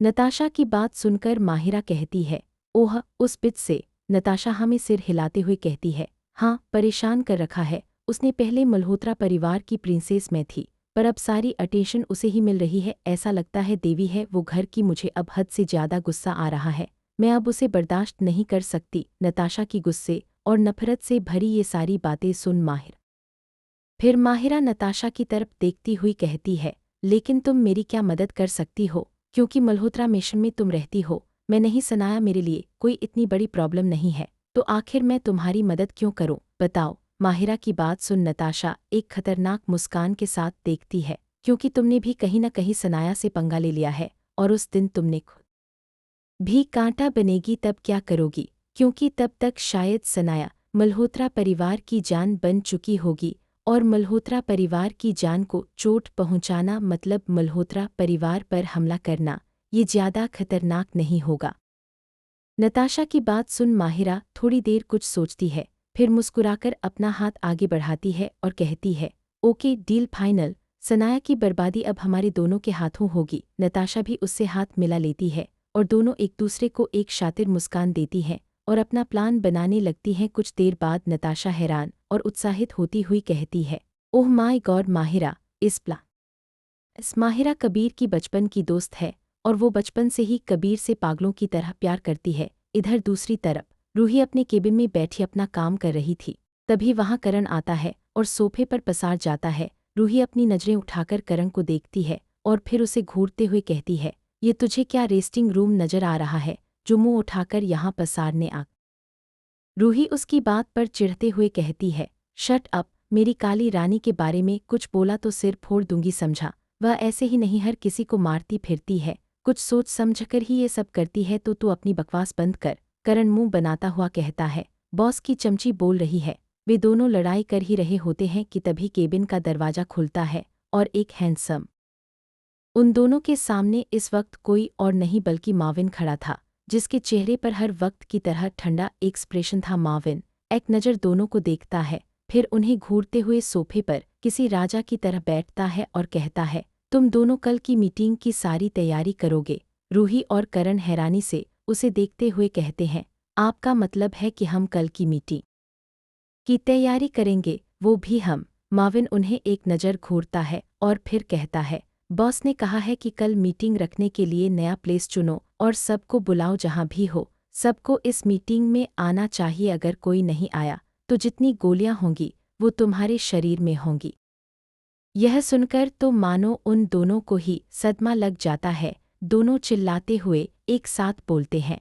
नताशा की बात सुनकर माहिरा कहती है, ओह उस बिच से। नताशा हमें सिर हिलाते हुए कहती है, हाँ परेशान कर रखा है उसने। पहले मल्होत्रा परिवार की प्रिंसेस में थी, पर अब सारी अटेंशन उसे ही मिल रही है। ऐसा लगता है देवी है वो घर की। मुझे अब हद से ज़्यादा गुस्सा आ रहा है, मैं अब उसे बर्दाश्त नहीं कर सकती। नताशा की गुस्से और नफरत से भरी ये सारी बातें सुन फिर माहिरा नताशा की तरफ देखती हुई कहती है, लेकिन तुम मेरी क्या मदद कर सकती हो, क्योंकि मल्होत्रा मिशन में तुम रहती हो। मैं नहीं सनाया, मेरे लिए कोई इतनी बड़ी प्रॉब्लम नहीं है, तो आखिर मैं तुम्हारी मदद क्यों करूं, बताओ। माहिरा की बात सुन नताशा एक खतरनाक मुस्कान के साथ देखती है, क्योंकि तुमने भी कहीं न कहीं सनाया से पंगा ले लिया है, और उस दिन तुमने खुद भी कांटा बनेगी तब क्या करोगी, क्योंकि तब तक शायद सनाया मल्होत्रा परिवार की जान बन चुकी होगी, और मल्होत्रा परिवार की जान को चोट पहुंचाना मतलब मल्होत्रा परिवार पर हमला करना, ये ज़्यादा खतरनाक नहीं होगा। नताशा की बात सुन माहिरा थोड़ी देर कुछ सोचती है, फिर मुस्कुराकर अपना हाथ आगे बढ़ाती है और कहती है, ओके डील फाइनल। सनाया की बर्बादी अब हमारे दोनों के हाथों होगी। नताशा भी उससे हाथ मिला लेती है और दोनों एक दूसरे को एक शातिर मुस्कान देती हैं और अपना प्लान बनाने लगती हैं। कुछ देर बाद नताशा हैरान और उत्साहित होती हुई कहती है, ओह माय गॉड माहिरा, इस माहिरा कबीर की बचपन की दोस्त है और वो बचपन से ही कबीर से पागलों की तरह प्यार करती है। इधर दूसरी तरफ रूही अपने केबिन में बैठी अपना काम कर रही थी, तभी वहाँ करण आता है और सोफे पर पसार जाता है। रूही अपनी नज़रें उठाकर करण को देखती है और फिर उसे घूरते हुए कहती है, ये तुझे क्या रेस्टिंग रूम नज़र आ रहा है जो मुँह उठाकर यहाँ पसारने आ। रूही उसकी बात पर चिढ़ते हुए कहती है, शट अप, मेरी काली रानी के बारे में कुछ बोला तो सिर फोड़ दूंगी समझा। वह ऐसे ही नहीं हर किसी को मारती फिरती है, कुछ सोच समझकर ही ये सब करती है, तो तू अपनी बकवास बंद कर। करण मुंह बनाता हुआ कहता है, बॉस की चमची बोल रही है। वे दोनों लड़ाई कर ही रहे होते हैं कि तभी केबिन का दरवाज़ा खुलता है और एक हैंडसम उन दोनों के सामने इस वक्त कोई और नहीं बल्कि माविन खड़ा था, जिसके चेहरे पर हर वक्त की तरह ठंडा एक्सप्रेशन था। माविन एक नज़र दोनों को देखता है, फिर उन्हें घूरते हुए सोफे पर किसी राजा की तरह बैठता है और कहता है, तुम दोनों कल की मीटिंग की सारी तैयारी करोगे। रूही और करण हैरानी से उसे देखते हुए कहते हैं, आपका मतलब है कि हम कल की मीटिंग की तैयारी करेंगे, वो भी हम। माविन उन्हें एक नज़र घूरता है और फिर कहता है, बॉस ने कहा है कि कल मीटिंग रखने के लिए नया प्लेस चुनो और सबको बुलाओ, जहाँ भी हो सबको इस मीटिंग में आना चाहिए। अगर कोई नहीं आया तो जितनी गोलियां होंगी वो तुम्हारे शरीर में होंगी। यह सुनकर तो मानो उन दोनों को ही सदमा लग जाता है। दोनों चिल्लाते हुए एक साथ बोलते हैं।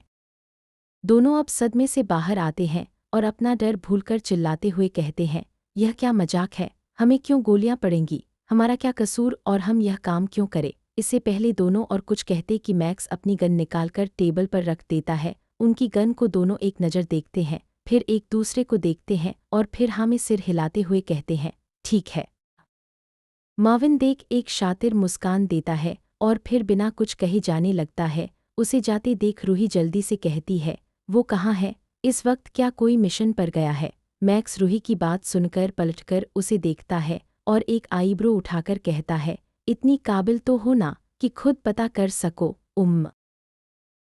दोनों अब सदमे से बाहर आते हैं और अपना डर भूलकर चिल्लाते हुए कहते हैं, यह क्या मजाक है, हमें क्यों गोलियां पड़ेंगी, हमारा क्या कसूर और हम यह काम क्यों करें। इससे पहले दोनों और कुछ कहते कि मैक्स अपनी गन निकालकर टेबल पर रख देता है। उनकी गन को दोनों एक नज़र देखते हैं, फिर एक दूसरे को देखते हैं और फिर हमें सिर हिलाते हुए कहते हैं, ठीक है। माविन देख एक शातिर मुस्कान देता है और फिर बिना कुछ कहे जाने लगता है। उसे जाते देख रूही जल्दी से कहती है, वो कहाँ है, इस वक्त क्या कोई मिशन पर गया है। मैक्स रूही की बात सुनकर पलटकर उसे देखता है और एक आईब्रो उठाकर कहता है, इतनी काबिल तो हो ना कि खुद पता कर सको।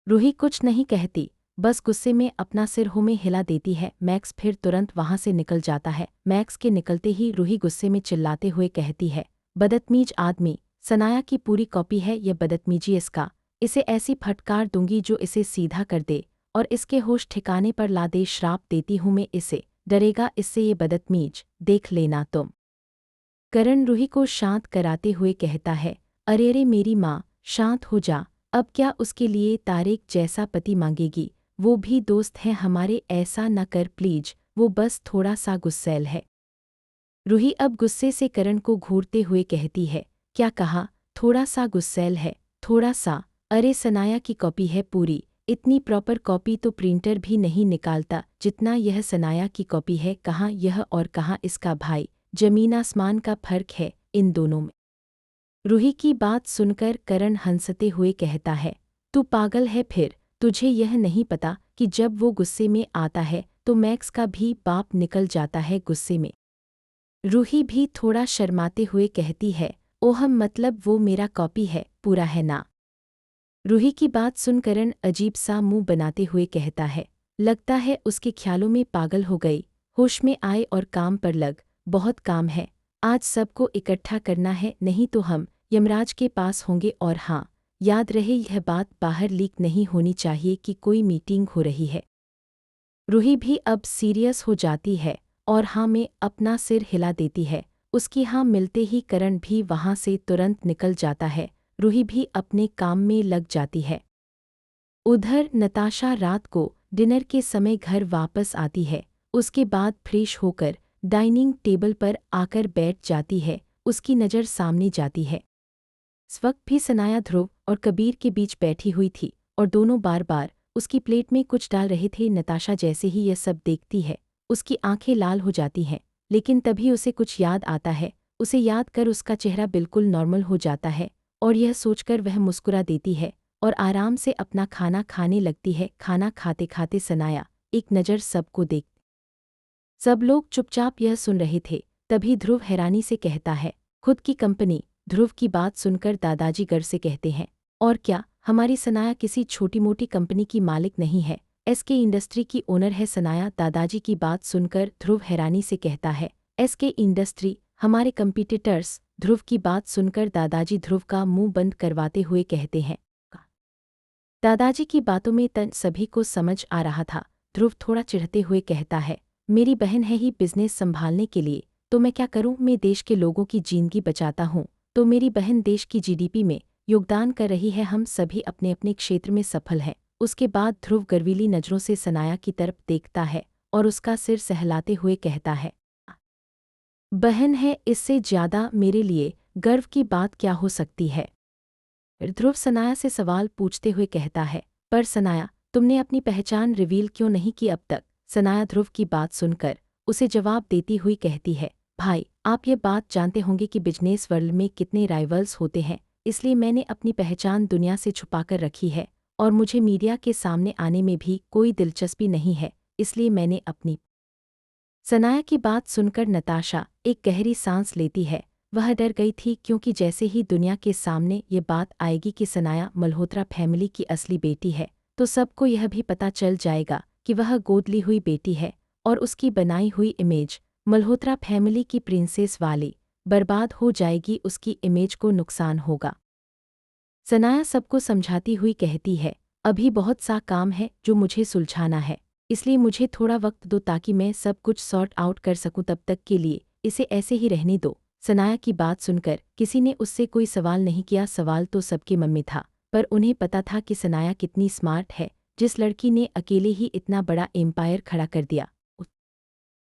रूही कुछ नहीं कहती, बस गुस्से में अपना सिर हो में हिला देती है। मैक्स फिर तुरंत वहां से निकल जाता है। मैक्स के निकलते ही रूही गुस्से में चिल्लाते हुए कहती है, बदतमीज आदमी, सनाया की पूरी कॉपी है ये बदतमीजी इसका। इसे ऐसी फटकार दूंगी जो इसे सीधा कर दे और इसके होश ठिकाने पर ला दे। श्राप देती हूँ मैं इसे, डरेगा इससे ये बदतमीज, देख लेना तुम। करण रूही को शांत कराते हुए कहता है, अरे मेरी माँ, शांत हो जा। अब क्या उसके लिए तारेक जैसा पति मांगेगी? वो भी दोस्त है हमारे, ऐसा न कर प्लीज, वो बस थोड़ा सा गुस्सैल है। रूही अब गुस्से से करण को घूरते हुए कहती है, क्या कहा? थोड़ा सा गुस्सैल है? थोड़ा सा? अरे सनाया की कॉपी है पूरी, इतनी प्रॉपर कॉपी तो प्रिंटर भी नहीं निकालता जितना यह सनाया की कॉपी है। कहाँ यह और कहाँ इसका भाई, जमीन आसमान का फर्क है इन दोनों में। रूही की बात सुनकर करण हंसते हुए कहता है, तू पागल है फिर? तुझे यह नहीं पता कि जब वो गुस्से में आता है तो मैक्स का भी बाप निकल जाता है गुस्से में। रूही भी थोड़ा शर्माते हुए कहती है, ओह मतलब वो मेरा कॉपी है पूरा है ना? रूही की बात सुन करण अजीब सा मुंह बनाते हुए कहता है, लगता है उसके ख्यालों में पागल हो गई। होश में आए और काम पर लग, बहुत काम है, आज सबको इकट्ठा करना है, नहीं तो हम यमराज के पास होंगे। और हाँ, याद रहे यह बात बाहर लीक नहीं होनी चाहिए कि कोई मीटिंग हो रही है। रूही भी अब सीरियस हो जाती है और हाँ में अपना सिर हिला देती है। उसकी हाँ मिलते ही करण भी वहाँ से तुरंत निकल जाता है। रूही भी अपने काम में लग जाती है। उधर नताशा रात को डिनर के समय घर वापस आती है। उसके बाद फ्रेश होकर डाइनिंग टेबल पर आकर बैठ जाती है। उसकी नज़र सामने जाती है। इस वक्त भी सनाया ध्रुव और कबीर के बीच बैठी हुई थी और दोनों बार बार उसकी प्लेट में कुछ डाल रहे थे। नताशा जैसे ही यह सब देखती है, उसकी आंखें लाल हो जाती हैं, लेकिन तभी उसे कुछ याद आता है। उसे याद कर उसका चेहरा बिल्कुल नॉर्मल हो जाता है और यह सोचकर वह मुस्कुरा देती है और आराम से अपना खाना खाने लगती है। खाना खाते खाते सनाया एक नज़र सबको देख। सब लोग चुपचाप यह सुन रहे थे। तभी ध्रुव हैरानी से कहता है, खुद की कंपनी? ध्रुव की बात सुनकर दादाजी गर्व से कहते हैं, और क्या, हमारी सनाया किसी छोटी मोटी कंपनी की मालिक नहीं है, एसके इंडस्ट्री की ओनर है सनाया। दादाजी की बात सुनकर ध्रुव हैरानी से कहता है, एसके इंडस्ट्री, हमारे कंपीटिटर्स? ध्रुव की बात सुनकर दादाजी ध्रुव का मुंह बंद करवाते हुए कहते हैं। दादाजी की बातों में तन सभी को समझ आ रहा था। ध्रुव थोड़ा चिढ़ते हुए कहता है, मेरी बहन है ही बिजनेस संभालने के लिए, तो मैं क्या करूं? मैं देश के लोगों की जिंदगी बचाता हूं, तो मेरी बहन देश की जीडीपी में योगदान कर रही है। हम सभी अपने अपने क्षेत्र में सफल हैं। उसके बाद ध्रुव गर्वीली नज़रों से सनाया की तरफ देखता है और उसका सिर सहलाते हुए कहता है, बहन है, इससे ज़्यादा मेरे लिए गर्व की बात क्या हो सकती है? ध्रुव सनाया से सवाल पूछते हुए कहता है, पर सनाया, तुमने अपनी पहचान रिवील क्यों नहीं की अब तक? सनाया ध्रुव की बात सुनकर उसे जवाब देती हुई कहती है, भाई, आप ये बात जानते होंगे कि बिजनेस वर्ल्ड में कितने राइवल्स होते हैं, इसलिए मैंने अपनी पहचान दुनिया से छुपाकर रखी है और मुझे मीडिया के सामने आने में भी कोई दिलचस्पी नहीं है, इसलिए मैंने अपनी। सनाया की बात सुनकर नताशा एक गहरी सांस लेती है। वह डर गई थी क्योंकि जैसे ही दुनिया के सामने ये बात आएगी कि सनाया मल्होत्रा फैमिली की असली बेटी है, तो सबको यह भी पता चल जाएगा कि वह गोद ली हुई बेटी है और उसकी बनाई हुई इमेज मल्होत्रा फैमिली की प्रिंसेस वाली बर्बाद हो जाएगी, उसकी इमेज को नुकसान होगा। सनाया सबको समझाती हुई कहती है, अभी बहुत सा काम है जो मुझे सुलझाना है, इसलिए मुझे थोड़ा वक्त दो ताकि मैं सब कुछ सॉर्ट आउट कर सकूं। तब तक के लिए इसे ऐसे ही रहने दो। सनाया की बात सुनकर किसी ने उससे कोई सवाल नहीं किया। सवाल तो सबके मन में था, पर उन्हें पता था कि सनाया कितनी स्मार्ट है, जिस लड़की ने अकेले ही इतना बड़ा एम्पायर खड़ा कर दिया।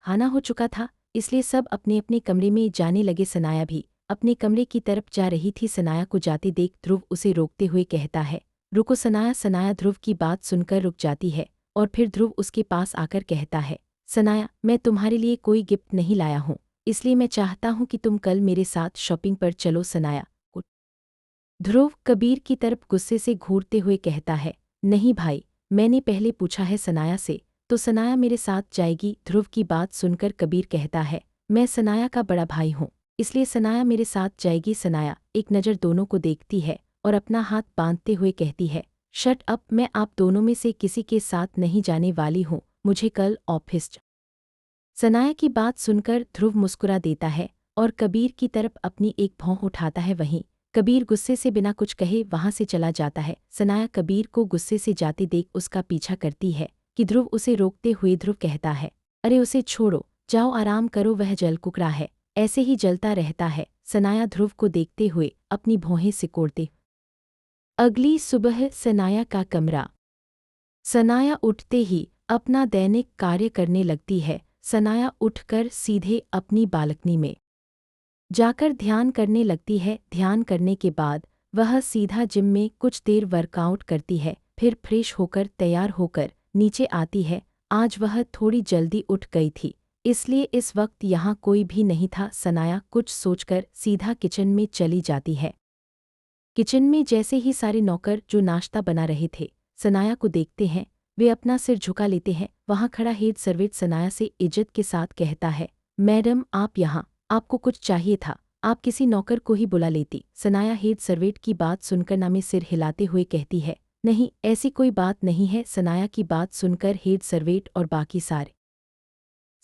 खाना हो चुका था, इसलिए सब अपने अपने कमरे में जाने लगे। सनाया भी अपने कमरे की तरफ जा रही थी। सनाया को जाते देख ध्रुव उसे रोकते हुए कहता है, रुको सनाया। सनाया ध्रुव की बात सुनकर रुक जाती है और फिर ध्रुव उसके पास आकर कहता है, सनाया, मैं तुम्हारे लिए कोई गिफ्ट नहीं लाया हूँ, इसलिए मैं चाहता हूँ कि तुम कल मेरे साथ शॉपिंग पर चलो। सनाया ध्रुव कबीर की तरफ गुस्से से घूरते हुए कहता है, नहीं भाई, मैंने पहले पूछा है सनाया से, तो सनाया मेरे साथ जाएगी। ध्रुव की बात सुनकर कबीर कहता है, मैं सनाया का बड़ा भाई हूँ, इसलिए सनाया मेरे साथ जाएगी। सनाया एक नज़र दोनों को देखती है और अपना हाथ बांधते हुए कहती है, शट अप, मैं आप दोनों में से किसी के साथ नहीं जाने वाली हूँ, मुझे कल ऑफिस। सनाया की बात सुनकर ध्रुव मुस्कुरा देता है और कबीर की तरफ अपनी एक भौं उठाता है। वहीं कबीर गुस्से से बिना कुछ कहे वहां से चला जाता है। सनाया कबीर को गुस्से से जाते देख उसका पीछा करती है कि ध्रुव उसे रोकते हुए ध्रुव कहता है, अरे उसे छोड़ो, जाओ आराम करो, वह जल कुकड़ा है, ऐसे ही जलता रहता है। सनाया ध्रुव को देखते हुए अपनी भौहें सिकोड़ते। अगली सुबह सनाया का कमरा। सनाया उठते ही अपना दैनिक कार्य करने लगती है। सनाया उठकर सीधे अपनी बालकनी में जाकर ध्यान करने लगती है। ध्यान करने के बाद वह सीधा जिम में कुछ देर वर्कआउट करती है, फिर फ्रेश होकर तैयार होकर नीचे आती है। आज वह थोड़ी जल्दी उठ गई थी, इसलिए इस वक्त यहाँ कोई भी नहीं था। सनाया कुछ सोचकर सीधा किचन में चली जाती है। किचन में जैसे ही सारे नौकर जो नाश्ता बना रहे थे सनाया को देखते हैं, वे अपना सिर झुका लेते हैं। वहाँ खड़ा हेड सर्वेंट सनाया से इज्जत के साथ कहता है, मैडम आप यहाँ, आपको कुछ चाहिए था, आप किसी नौकर को ही बुला लेती। सनाया हेड सर्वेंट की बात सुनकर ना में सिर हिलाते हुए कहती है, नहीं ऐसी कोई बात नहीं है। सनाया की बात सुनकर हेड सर्वेंट और बाकी सारे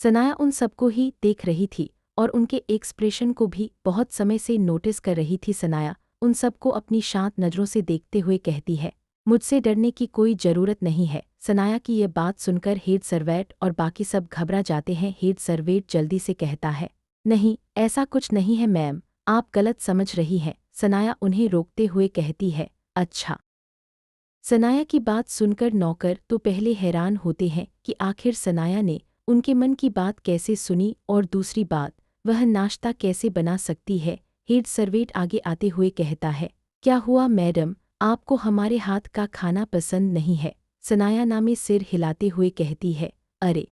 सनाया उन सबको ही देख रही थी और उनके एक्सप्रेशन को भी बहुत समय से नोटिस कर रही थी। सनाया उन सबको अपनी शांत नज़रों से देखते हुए कहती है, मुझसे डरने की कोई ज़रूरत नहीं है। सनाया की यह बात सुनकर हेड सर्वेंट और बाकी सब घबरा जाते हैं। हेड सर्वेंट जल्दी से कहता है, नहीं ऐसा कुछ नहीं है मैम, आप गलत समझ रही हैं। सनाया उन्हें रोकते हुए कहती है, अच्छा। सनाया की बात सुनकर नौकर तो पहले हैरान होते हैं कि आखिर सनाया ने उनके मन की बात कैसे सुनी और दूसरी बात वह नाश्ता कैसे बना सकती है। हेड सर्वेंट आगे आते हुए कहता है, क्या हुआ मैडम, आपको हमारे हाथ का खाना पसंद नहीं है? सनाया नामे सिर हिलाते हुए कहती है, अरे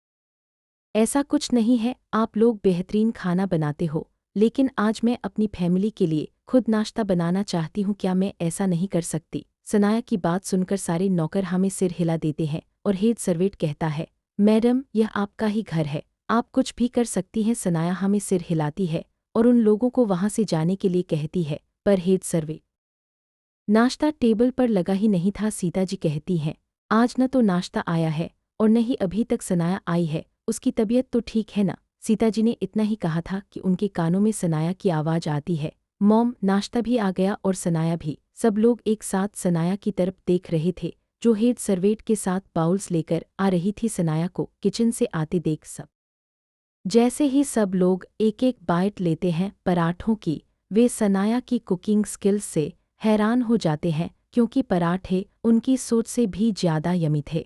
ऐसा कुछ नहीं है, आप लोग बेहतरीन खाना बनाते हो, लेकिन आज मैं अपनी फैमिली के लिए खुद नाश्ता बनाना चाहती हूँ, क्या मैं ऐसा नहीं कर सकती? सनाया की बात सुनकर सारे नौकर हमें सिर हिला देते हैं और हेड सर्वेंट कहता है, मैडम यह आपका ही घर है, आप कुछ भी कर सकती हैं। सनाया हमें सिर हिलाती है और उन लोगों को वहां से जाने के लिए कहती है, पर हेड सर्वेंट नाश्ता टेबल पर लगा ही नहीं था। सीता जी कहती हैं, आज न तो नाश्ता आया है और न ही अभी तक सनाया आई है, उसकी तबीयत तो ठीक है ना? सीता जी ने इतना ही कहा था कि उनके कानों में सनाया की आवाज़ आती है, मॉम नाश्ता भी आ गया और सनाया भी। सब लोग एक साथ सनाया की तरफ देख रहे थे जो हेड सर्वेंट के साथ बाउल्स लेकर आ रही थी। सनाया को किचन से आते देख सब जैसे ही सब लोग एक एक बाइट लेते हैं पराठों की, वे सनाया की कुकिंग स्किल्स से हैरान हो जाते हैं, क्योंकि पराठे उनकी सोच से भी ज़्यादा यमी थे।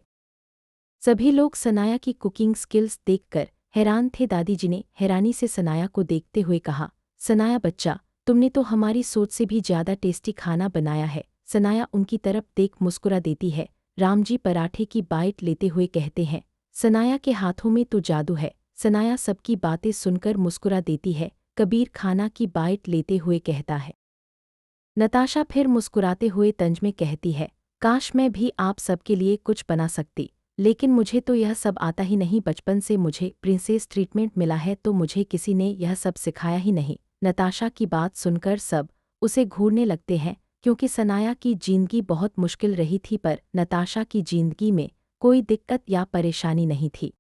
सभी लोग सनाया की कुकिंग स्किल्स देखकर हैरान थे। दादी जी ने हैरानी से सनाया को देखते हुए कहा, सनाया बच्चा, तुमने तो हमारी सोच से भी ज़्यादा टेस्टी खाना बनाया है। सनाया उनकी तरफ देख मुस्कुरा देती है। रामजी पराठे की बाइट लेते हुए कहते हैं, सनाया के हाथों में तो जादू है। सनाया सबकी बातें सुनकर मुस्कुरा देती है। कबीर खाना की बाइट लेते हुए कहता है। नताशा फिर मुस्कुराते हुए तंज में कहती है, काश मैं भी आप सबके लिए कुछ बना सकती, लेकिन मुझे तो यह सब आता ही नहीं। बचपन से मुझे प्रिंसेस ट्रीटमेंट मिला है, तो मुझे किसी ने यह सब सिखाया ही नहीं। नताशा की बात सुनकर सब उसे घूरने लगते हैं, क्योंकि सनाया की जिंदगी बहुत मुश्किल रही थी, पर नताशा की जिंदगी में कोई दिक्कत या परेशानी नहीं थी।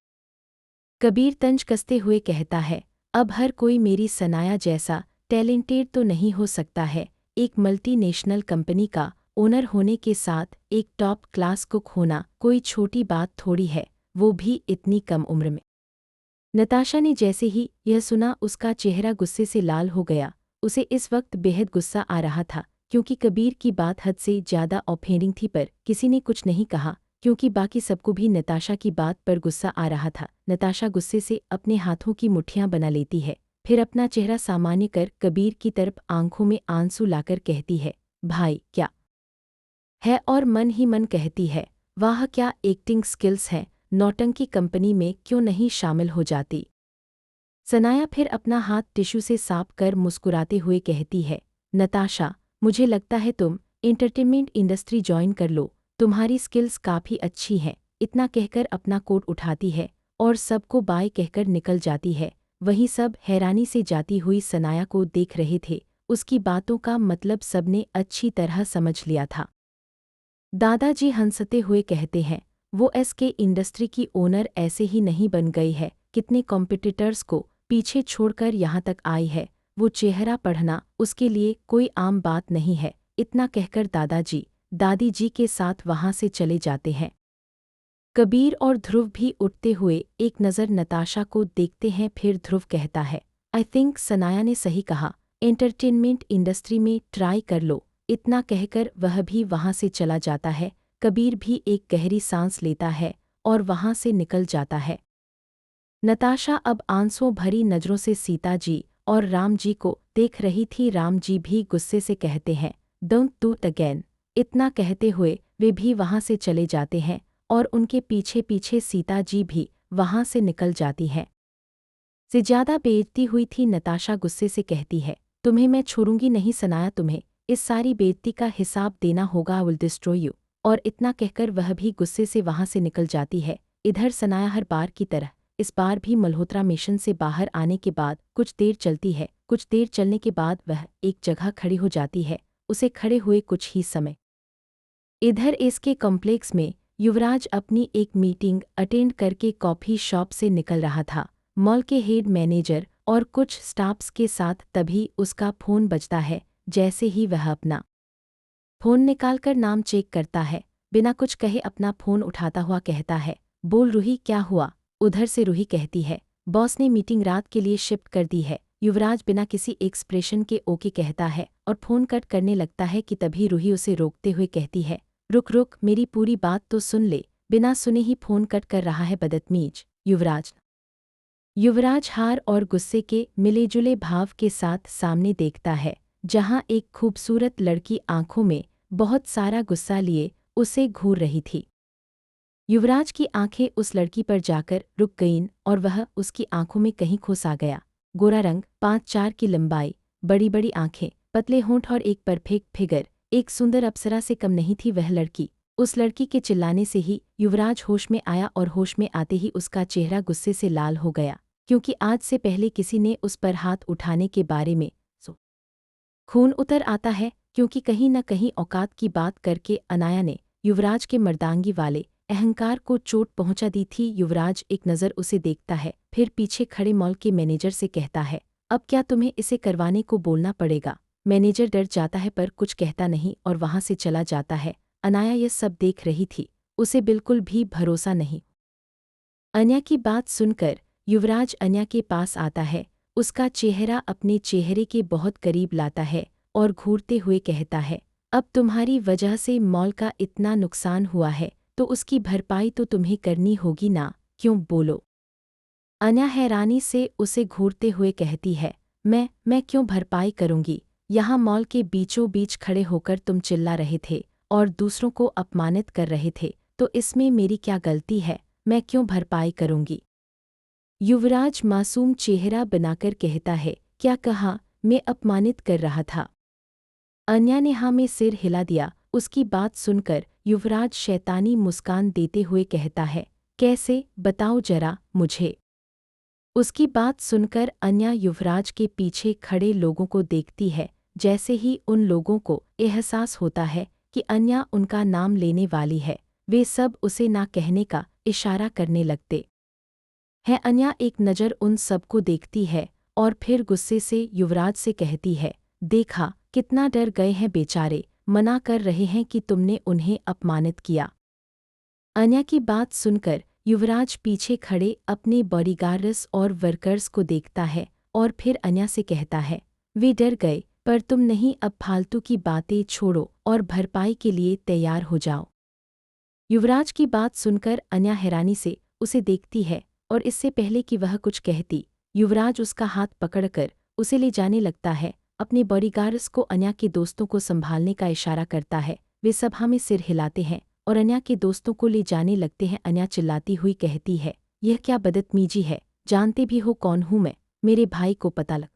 कबीर तंज कसते हुए कहता है, अब हर कोई मेरी सनाया जैसा टैलेंटेड तो नहीं हो सकता है। एक मल्टीनेशनल कंपनी का ओनर होने के साथ एक टॉप क्लास कुक होना कोई छोटी बात थोड़ी है, वो भी इतनी कम उम्र में। नताशा ने जैसे ही यह सुना उसका चेहरा गुस्से से लाल हो गया। उसे इस वक्त बेहद गुस्सा आ रहा था, क्योंकि कबीर की बात हद से ज़्यादा ऑफेंडिंग थी, पर किसी ने कुछ नहीं कहा, क्योंकि बाकी सबको भी नताशा की बात पर गुस्सा आ रहा था। नताशा गुस्से से अपने हाथों की मुट्ठियां बना लेती है, फिर अपना चेहरा सामान्य कर कबीर की तरफ आंखों में आंसू लाकर कहती है, भाई क्या है? और मन ही मन कहती है, वाह क्या एक्टिंग स्किल्स हैं, नौटंकी कंपनी में क्यों नहीं शामिल हो जाती? सनाया फिर अपना हाथ टिश्यू से साफ कर मुस्कुराते हुए कहती है, नताशा मुझे लगता है तुम एंटरटेनमेंट इंडस्ट्री ज्वाइन कर लो, तुम्हारी स्किल्स काफ़ी अच्छी हैं। इतना कहकर अपना कोट उठाती है और सबको बाय कहकर निकल जाती है। वहीं सब हैरानी से जाती हुई सनाया को देख रहे थे उसकी बातों का मतलब सबने अच्छी तरह समझ लिया था। दादाजी हंसते हुए कहते हैं, वो एसके इंडस्ट्री की ओनर ऐसे ही नहीं बन गई है, कितने कॉम्पिटिटर्स को पीछे छोड़कर यहाँ तक आई है। वो चेहरा पढ़ना उसके लिए कोई आम बात नहीं है। इतना कहकर दादाजी दादी जी के साथ वहाँ से चले जाते हैं। कबीर और ध्रुव भी उठते हुए एक नज़र नताशा को देखते हैं। फिर ध्रुव कहता है, आई थिंक सनाया ने सही कहा, एंटरटेनमेंट इंडस्ट्री में ट्राई कर लो। इतना कहकर वह भी वहाँ से चला जाता है। कबीर भी एक गहरी सांस लेता है और वहाँ से निकल जाता है। नताशा अब आंसुओं भरी नज़रों से सीता जी और राम जी को देख रही थी। राम जी भी गुस्से से कहते हैं, डोंट डू इट अगेन। इतना कहते हुए वे भी वहाँ से चले जाते हैं और उनके पीछे पीछे सीता जी भी वहाँ से निकल जाती हैं। से ज़्यादा बेइज्जती हुई थी। नताशा गुस्से से कहती है, तुम्हें मैं छोड़ूंगी नहीं सनाया, तुम्हें इस सारी बेइज्जती का हिसाब देना होगा, आई विल डिस्ट्रॉय यू। और इतना कहकर वह भी गुस्से से वहाँ से निकल जाती है। इधर सनाया हर बार की तरह इस बार भी मल्होत्रा मिशन से बाहर आने के बाद कुछ देर चलती है। कुछ देर चलने के बाद वह एक जगह खड़ी हो जाती है। उसे खड़े हुए कुछ ही समय इधर इसके कॉम्प्लेक्स में युवराज अपनी एक मीटिंग अटेंड करके कॉफ़ी शॉप से निकल रहा था। मॉल के हेड मैनेजर और कुछ स्टाफ्स के साथ तभी उसका फ़ोन बजता है। जैसे ही वह अपना फ़ोन निकालकर नाम चेक करता है, बिना कुछ कहे अपना फ़ोन उठाता हुआ कहता है, बोल रूही, क्या हुआ? उधर से रूही कहती है, बॉस ने मीटिंग रात के लिए शिफ्ट कर दी है। युवराज बिना किसी एक्सप्रेशन के ओके कहता है और फ़ोन कट करने लगता है कि तभी रूही उसे रोकते हुए कहती है, रुक रुक, मेरी पूरी बात तो सुन ले। बिना सुने ही फ़ोन कट कर रहा है बदतमीज युवराज हार और गुस्से के मिलेजुले भाव के साथ सामने देखता है, जहां एक खूबसूरत लड़की आंखों में बहुत सारा गुस्सा लिए उसे घूर रही थी। युवराज की आंखें उस लड़की पर जाकर रुक गईं और वह उसकी आंखों में कहीं खो सा गया। गोरा रंग, 5'4" की लंबाई, बड़ी बड़ी आंखें, पतले होंठ और एक परफेक्ट फिगर, एक सुंदर अप्सरा से कम नहीं थी वह लड़की। उस लड़की के चिल्लाने से ही युवराज होश में आया और होश में आते ही उसका चेहरा गुस्से से लाल हो गया, क्योंकि आज से पहले किसी ने उस पर हाथ उठाने के बारे में खून उतर आता है, क्योंकि कहीं न कहीं औकात की बात करके अनाया ने युवराज के मर्दांगी वाले अहंकार को चोट पहुंचा दी थी। युवराज एक नज़र उसे देखता है, फिर पीछे खड़े मॉल के मैनेजर से कहता है, अब क्या तुम्हें इसे करवाने को बोलना पड़ेगा? मैनेजर डर जाता है पर कुछ कहता नहीं और वहाँ से चला जाता है। अनाया यह सब देख रही थी, उसे बिल्कुल भी भरोसा नहीं। अन्या की बात सुनकर युवराज अन्या के पास आता है, उसका चेहरा अपने चेहरे के बहुत करीब लाता है और घूरते हुए कहता है, अब तुम्हारी वजह से मॉल का इतना नुकसान हुआ है तो उसकी भरपाई तो तुम्हें करनी होगी ना, क्यों बोलो? अन्या हैरानी से उसे घूरते हुए कहती है, मैं क्यों भरपाई करूंगी? यहाँ मॉल के बीचों बीच खड़े होकर तुम चिल्ला रहे थे और दूसरों को अपमानित कर रहे थे, तो इसमें मेरी क्या गलती है? मैं क्यों भरपाई करूंगी? युवराज मासूम चेहरा बनाकर कहता है, क्या कहा? मैं अपमानित कर रहा था? अन्या ने हाँ में सिर हिला दिया। उसकी बात सुनकर युवराज शैतानी मुस्कान देते हुए कहता है, कैसे, बताओ जरा मुझे। उसकी बात सुनकर अन्या युवराज के पीछे खड़े लोगों को देखती है। जैसे ही उन लोगों को एहसास होता है कि अन्या उनका नाम लेने वाली है, वे सब उसे ना कहने का इशारा करने लगते हैं। अन्या एक नज़र उन सबको देखती है और फिर गुस्से से युवराज से कहती है, देखा कितना डर गए हैं बेचारे, मना कर रहे हैं कि तुमने उन्हें अपमानित किया। अन्या की बात सुनकर युवराज पीछे खड़े अपने बॉडीगार्ड्स और वर्कर्स को देखता है और फिर अन्या से कहता है, वे डर गए पर तुम नहीं, अब फालतू की बातें छोड़ो और भरपाई के लिए तैयार हो जाओ। युवराज की बात सुनकर अन्या हैरानी से उसे देखती है और इससे पहले कि वह कुछ कहती, युवराज उसका हाथ पकड़कर उसे ले जाने लगता है। अपने बॉडीगार्ड्स को अन्या के दोस्तों को संभालने का इशारा करता है। वे सब हमें सिर हिलाते हैं और अन्या के दोस्तों को ले जाने लगते हैं। अन्या चिल्लाती हुई कहती है, यह क्या बदतमीजी है? जानते भी हो कौन हूँ मैं? मेरे भाई को पता लग